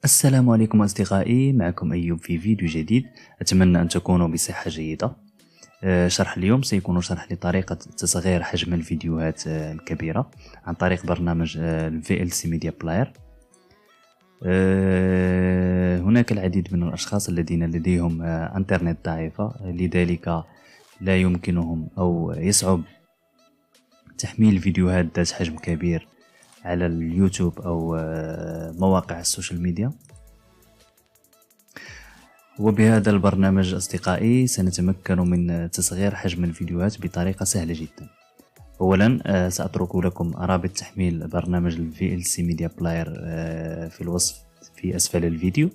السلام عليكم أصدقائي، معكم أيوب في فيديو جديد. أتمنى أن تكونوا بصحة جيدة. شرح اليوم سيكون شرح لطريقة تصغير حجم الفيديوهات الكبيرة عن طريق برنامج VLC Media Player. هناك العديد من الأشخاص الذين لديهم انترنت ضعيفة، لذلك لا يمكنهم أو يصعب تحميل فيديوهات ذات حجم كبير على اليوتيوب أو مواقع السوشيال ميديا. وبهذا البرنامج أصدقائي سنتمكن من تصغير حجم الفيديوهات بطريقة سهلة جدا. أولا سأترك لكم رابط تحميل برنامج VLC Media Player في الوصف في أسفل الفيديو.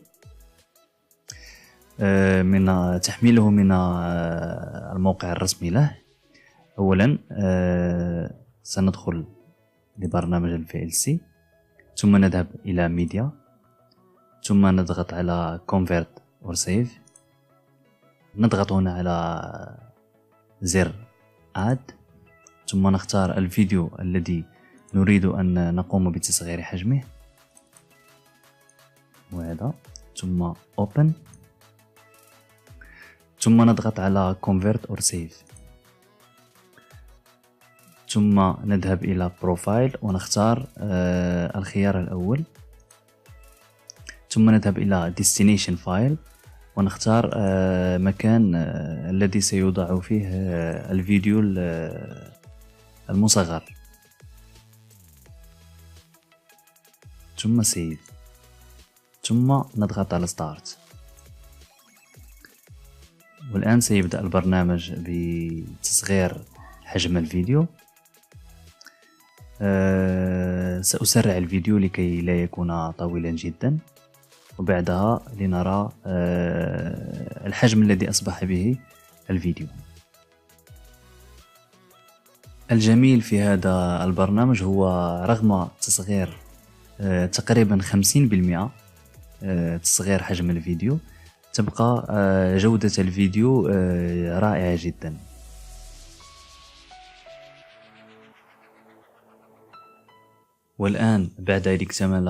من تحميله من الموقع الرسمي له. أولا سندخل لبرنامج VLC، ثم نذهب إلى ميديا، ثم نضغط على Convert or Save. نضغط هنا على زر Add، ثم نختار الفيديو الذي نريد أن نقوم بتصغير حجمه، وهذا، ثم Open، ثم نضغط على Convert or Save، ثم نذهب إلى بروفايل ونختار الخيار الأول، ثم نذهب إلى Destination File ونختار مكان الذي سيوضع فيه الفيديو المصغر، ثم Save، ثم نضغط على Start. والآن سيبدأ البرنامج بتصغير حجم الفيديو. سأسرع الفيديو لكي لا يكون طويلا جدا، وبعدها لنرى الحجم الذي أصبح به الفيديو. الجميل في هذا البرنامج هو رغم تصغير تقريبا 50% تصغير حجم الفيديو، تبقى جودة الفيديو رائعة جدا. والآن بعد ذلك اكتمل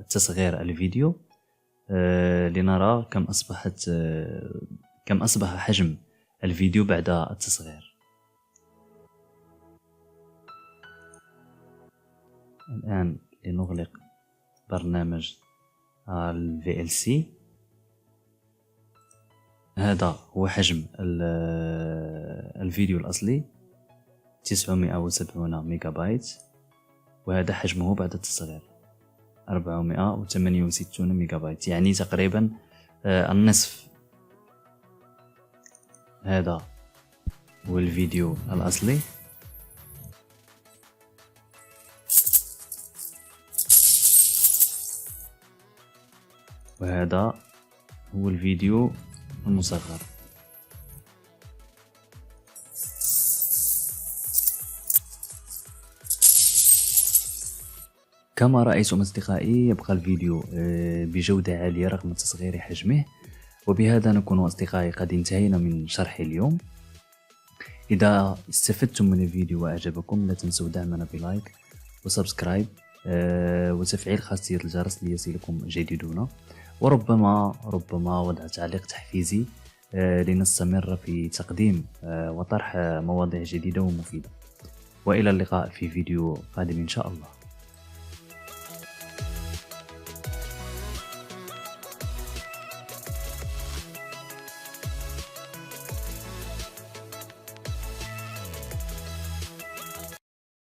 تصغير الفيديو. لنرى كم أصبح حجم الفيديو بعد التصغير. الآن لنغلق برنامج VLC. هذا هو حجم الفيديو الأصلي 970 ميجا بايت، وهذا حجمه بعد التصغير 468 ميجا بايت، يعني تقريبا النصف. هذا هو الفيديو الأصلي. وهذا هو الفيديو المصغر. كما رأيتم أصدقائي، يبقى الفيديو بجودة عالية رغم تصغير حجمه. وبهذا نكون أصدقائي قد انتهينا من شرح اليوم. إذا استفدتم من الفيديو وأعجبكم لا تنسوا دعمنا بلايك وسبسكرايب وتفعيل خاصية الجرس ليصلكم جديدنا، وربما وضع تعليق تحفيزي لنستمر في تقديم وطرح مواضيع جديدة ومفيدة. وإلى اللقاء في فيديو قادم إن شاء الله.